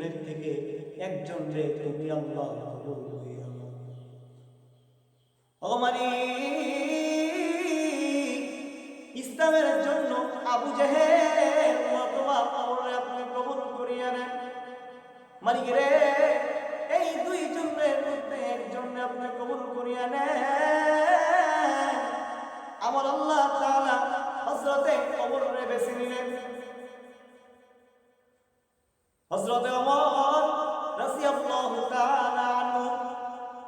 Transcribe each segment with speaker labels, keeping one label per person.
Speaker 1: জনের থেকে একজন রে তুমি আল্লাহ কবুল করিয়া নাও। ও মালিক, ইসলামের জন্য আবু জেহেল অথবা ওরে আপনি কবুল করিয়া নেন। মালিক রে, এই দুইজনের মধ্যে একজনে আপনি কবুল করিয়া নেন। আমার আল্লাহ তাআলা হযরতে ওমর রে বেছে নিলেন। হযরতে ওমর রাদিয়াল্লাহু তাআলা আনহু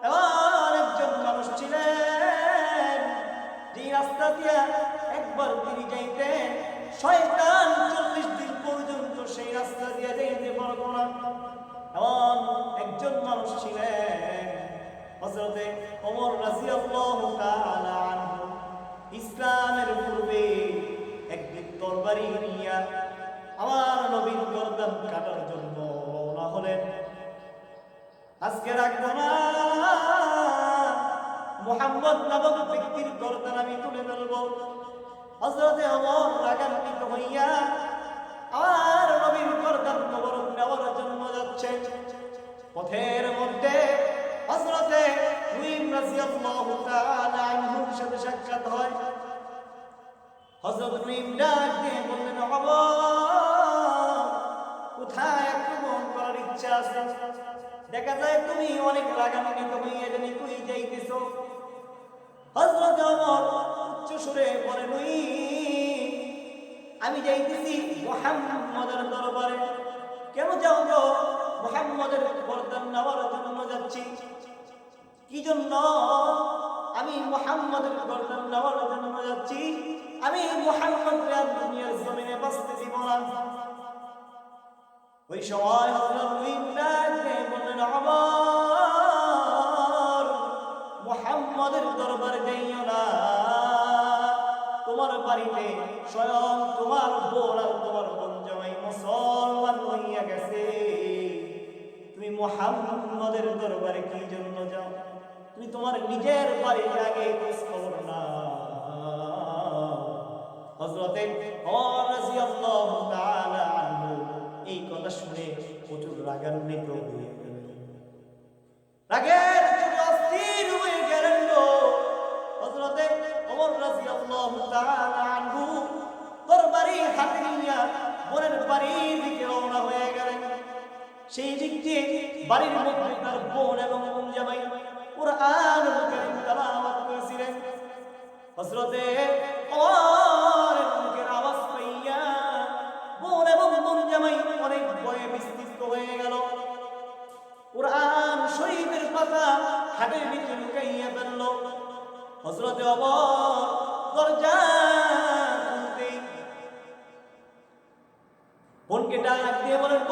Speaker 1: এমন একজন মানুষ ছিলেন, যে রাস্তা দিয়া একবার তিনি যাইতেন, শয়তান 40 দিন পর্যন্ত সেই রাস্তা দিয়ে যাইতে পারত না। এমন একজন মানুষ ছিলেন হযরতে ওমর রাদিয়াল্লাহু তাআলা আনহু। ইসলামের পূর্বে একদিন তরবারি নিয়ে আমার নবীর গর্দান কাটার জন্য রওনা হলেন। আজকে রাখবো না, মুহাম্মদ নামক ব্যক্তির গর্দান আমি তুলে ফেলবো। হযরতে ওমর রাগান্বিত হইয়া আমার নবীর গর্দান মোবারক নেওয়ার জন্য যাচ্ছে। পথের মধ্যে হযরতে নুঈম রাদিয়াল্লাহু তাআলা আনহুর সাথে সাক্ষাৎ হয়। হযরত নুঈম ডাক দিয়ে বললেন, ওমর, কোথায় আক্রমণ করার ইচ্ছা আছে? দেখা যায় তুমি অনেক রাগান্বিত হইয়া জানি তুই যাইতেছ। হযরত ওমর উচ্চ সুরে বলে, নুঈম, আমি যাইতেছি মুহাম্মদের দরবারে। কেন যাও গো? মুহাম্মদের গর্দান নেওয়ার জন্য যাচ্ছি। কি জন্য? আমি মুহাম্মদের গর্দান নেওয়ার জন্য যাচ্ছি। আমি মুহাম্মদকে আর দুনিয়ার জমিনে বাঁচতে দিব না। ওই সময় হযরত নুঈম বললেন, ওমর, মুহাম্মদের দরবারে যাইও না। তোমার বাড়িতে স্বয়ং তোমার বোন আর তোমার বোন জামাই মুসলমান হইয়া গেছে। তুমি মুহাম্মদের দরবারে কি জন্য যাও? তুমি তোমার নিজের বাড়িতে আগে খোঁজ খবর না। হযরতে ওমর রাদিয়াল্লাহু তাআলা আনহু এই কথা শুনে প্রচুর রাগান্বিত হয়ে গেলেন। রাগের চোটে অস্থির হয়ে গেলেন গো। হযরতে ওমর রাদিয়াল্লাহু তাআলা আনহু তরবারি হাতে নিয়ে বোনের বাড়ির দিকে রওনা হয়ে গেলেন। সেই দিক দিয়ে বাড়ির মধ্যে তার বোন এবং বোন জামাই কুরআনুল কারীম তেলাওয়াত করেছিলেন। হযরতে ওমরের মুখের আওয়াজ পাইয়া বোন এবং বোন জামাই অনেক ভয়ে বিস্মিত হয়ে গেল। কুরআন শরীফের পাতা হাতের ভিতরে লুকাইয়া ফেলল। হযরতে ওমর দরজা খুলতেই বোনকে ডাক দিয়ে বলেন,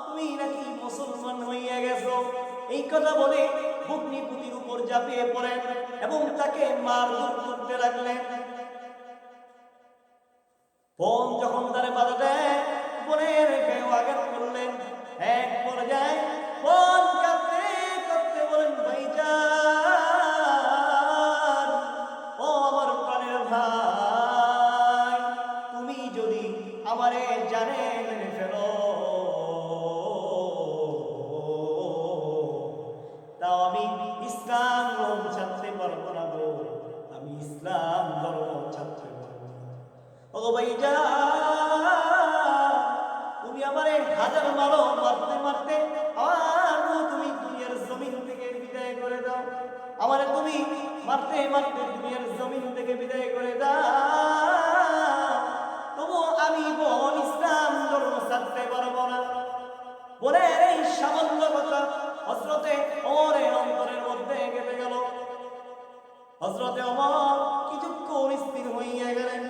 Speaker 1: তুমি নাকি মুসলমান হইয়া গেছো? এই কথা বলে ভগ্নিপতির উপর ঝাঁপিয়ে পড়েন এবং তাকে মারধর করতে লাগলেন। বোন যখন তারে বাধা দেয়, বোনের গায়ে আঘাত করলেন। এক পর্যায়ে বোন কাঁদতে কাঁদতে বলেন, ভাইজান, ও আমার প্রাণের ভাই, তুমি যদি আমারে জানে মেরে ফেলো, তাও আমি ইসলাম ধর্ম ছাড়তে পারবো না গো। আমি ইসলাম ধর্ম ছাড়তে পারবো না। ও ভাইজান, তুমি আমারে হাজার মারো, মারতে মারতে আরো তুমি দুনিয়ার জমিন থেকে বিদায় করে দাও। আমারে তুমি মারতে মারতে দুনিয়ার জমিন থেকে বিদায় করে দাও, তবু আমি বোন ইসলাম ধর্ম ছাড়তে পারবো না। বোনের এই সামান্য কথা হযরতে ওমরের অন্তরের মধ্যে গেঁথে গেল। হযরতে ওমর কিছুক্ষণ স্থির হইয়া গেলেন।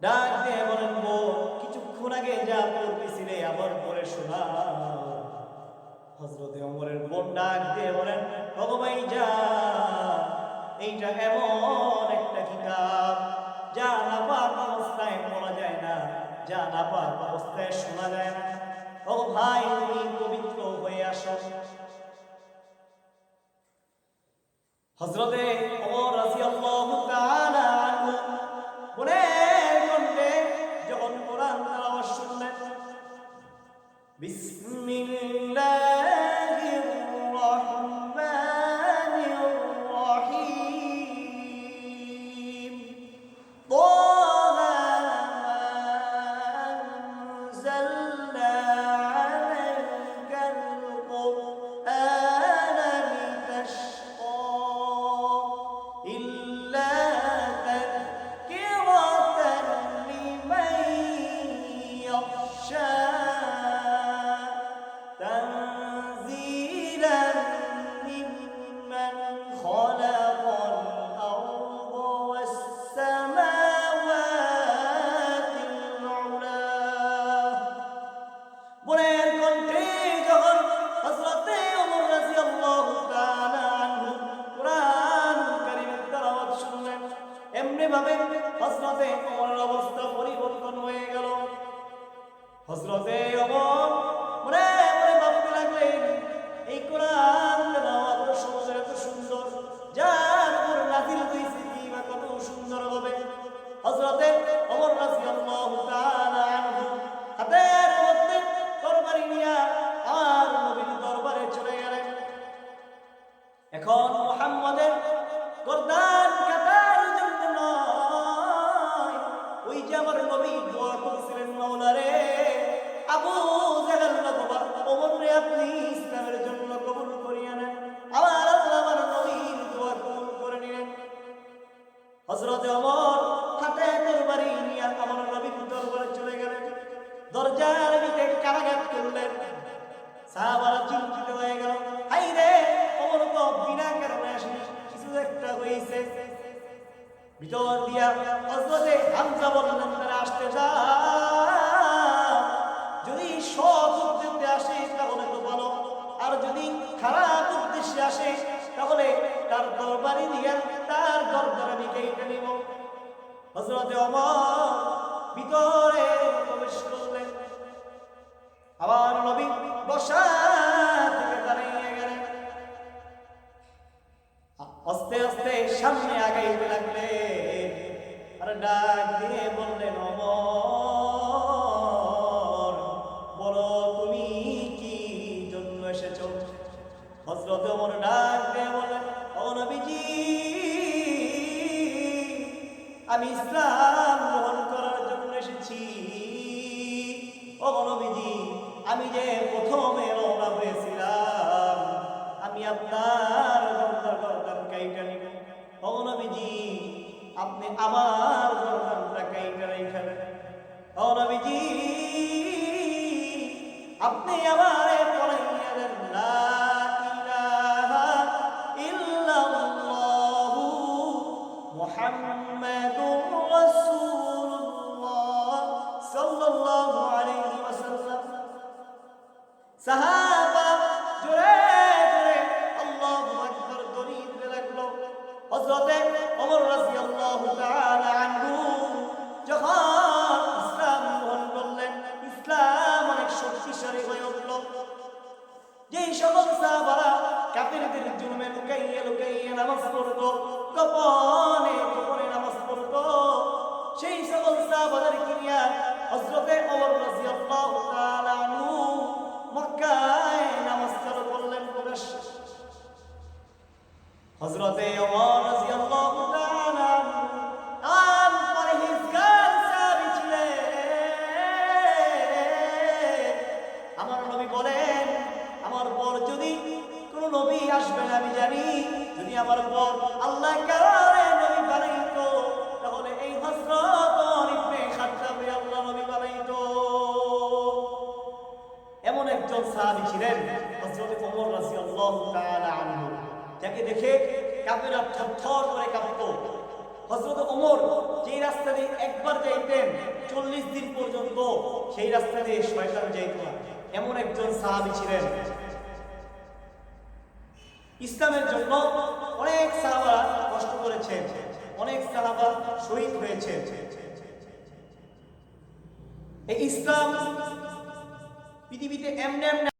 Speaker 1: ডাক দিয়ে বলেন, বোন, কিছুক্ষণ আগে যা বলতেছিলে আবার পরে শোনা। হযরতে ওমরের বোন ডাক দিয়ে বলেন, ও ভাইজান, এইটা এমন একটা কিতাব যা নাপাক অবস্থায় পড়া যায় না, যা নাপাক অবস্থায় শোনা যায় না। ও ভাই, তুমি পবিত্র হয়ে আসো। হযরতে ওমর রাদিয়াল্লাহু তাআলা আনহু বোনের কণ্ঠে যখন কোরআন তেলাওয়াত শুরু বিসমিল্লাহির রহমানির রহিম طه ما أنزلنا عليك القرآن لتشقى إلا تذكرة لمن يخشى تنزيلا ممن خلق الأرض والسماوات العلى বুনের কণ্ঠে যখন হযরতে ওমর রাদিয়াল্লাহু তাআলা আনহু কুরআন কারীমের তেলাওয়াত শুনলেন, এমনি ভাবে হযরতে ওমরের অবস্থা পরিবর্তন হয়ে গেল। হযরতে ওমর মনে মনে ভাবতে লাগলেন, এই কোরআন তেলাওয়াত শুনতে এত সুন্দর, যার উপর নাযিল হয়েছে কি বা কত সুন্দর হবে। হযরতে ওমর রাদিয়াল্লাহু তাআলা আনহু হাতের মধ্যে তরবারি নিয়ে আর নবীর দরবারে চলে গেলেন। এখন মুহাম্মদের গর্দান কাটার জন্য নয়, ওই যে আমার নবী দোয়া করেছিলেন, মাওলা রে আবু জাহেল নগবা ওমর রে আপনি ইসলামের জন্য কবুল করিয়া নেন। আমার আল্লাহ আমার নবীর দোয়া কবুল করে নিলেন। হযরতে ওমর হাতে তরবারি নিয়ে আমার নবীর দরবারে চলে গেলেন। দরজার ভিতরে কারাঘাত করলেন। সাহাবারা চিন্তিত হয়ে গেল, হাই রে ওমর তো বিনা কারণে আসেনি, কিছু একটা হয়েছে। ভিতর দিয়া হযরতে হামজা বললেন, তারা আসতে যা, যদি সৎ উদ্দেশ্যে আসে তাহলে তো ভালো, আর যদি খারাপ উদ্দেশ্যে আসে তাহলে তার দরবারি দিয়া তার গর্দান আমি কেটে নিব। হযরতে ওমর ভিতরে প্রবেশ করলেন। আমার নবী বসা থেকে দাঁড়িয়ে গেলেন। আস্তে আস্তে সামনে আগাইতে লাগলেন, আর ডাক দিয়ে বললেন, ওমর বলো তুমি কি জন্য এসেছো? হযরত ওমর ডাক দিয়ে বললেন, ও নবীজি, আমি ইসলাম গ্রহণ করার জন্য এসেছি। ও নবীজি, আমি যে প্রথমে রওনা হয়েছিলাম, আমি আপনার গর্দান কাইটা নিব। ও নবীজি, আপনি আমার গর্দানটা কাইটা রাখেন। ও নবীজি, আপনি আমারে পড়াইয়া দেন, লা ইলাহা ইল্লাল্লাহু মুহাম্মাদুর রাসূলুল্লাহ সাল্লাল্লাহু আলাইহি ওয়াসাল্লাম। সাহাবা জোরে জোরে আল্লাহু আকবার ধ্বনি দিতে লাগলো। হযরতে ওমর রাদিয়াল্লাহু তাআলা আনহু যখন ইসলাম গ্রহণ করলেন, ইসলাম অনেক শক্তিশালী হয়ে উঠল। যেই সকল সাহাবারা কাফিরদের জুলমে লুকাইয়া লুকাইয়া নামাজ পড়তো, গোপনে গোপনে নামাজ পড়তো, সেই সকল সাহাবাদেরকে নিয়ে হযরতে ওমর রাদিয়াল্লাহু তাআলা আনহু মক্কায় নামাজ চালু করলেন প্রকাশ্যে। হযরতে ওমর রাদিয়াল্লাহু তাআলা আন পরহেজগার সাহাবী ছিলেন। আমার নবী বলেন, আমার পর যদি কোন নবী আসবে না, আমি জানি যদি আমার পর আল্লাহ কারণে নবী বানাইতো তাহলে এই হযরত ইবনে খাত্তাব আল্লাহ নবী বানাইতো। এমন একজন সাহাবী ছিলেন হযরত ওমর রাদিয়াল্লাহু তাআলা আনহু, যাকে দেখে কাফেররা থরথর করে কাঁপতো। হযরত ওমর যেই রাস্তা দিয়ে একবার যাইতেন 40 দিন পর্যন্ত সেই রাস্তা দিয়ে শয়তান যাইত না। এমন একজন সাহাবী ছিলেন। ইসলামের জন্য অনেক সাহাবা কষ্ট করেছেন, অনেক সাহাবা শহীদ হয়েছেন। এই ইসলাম পৃথিবীতে এমনি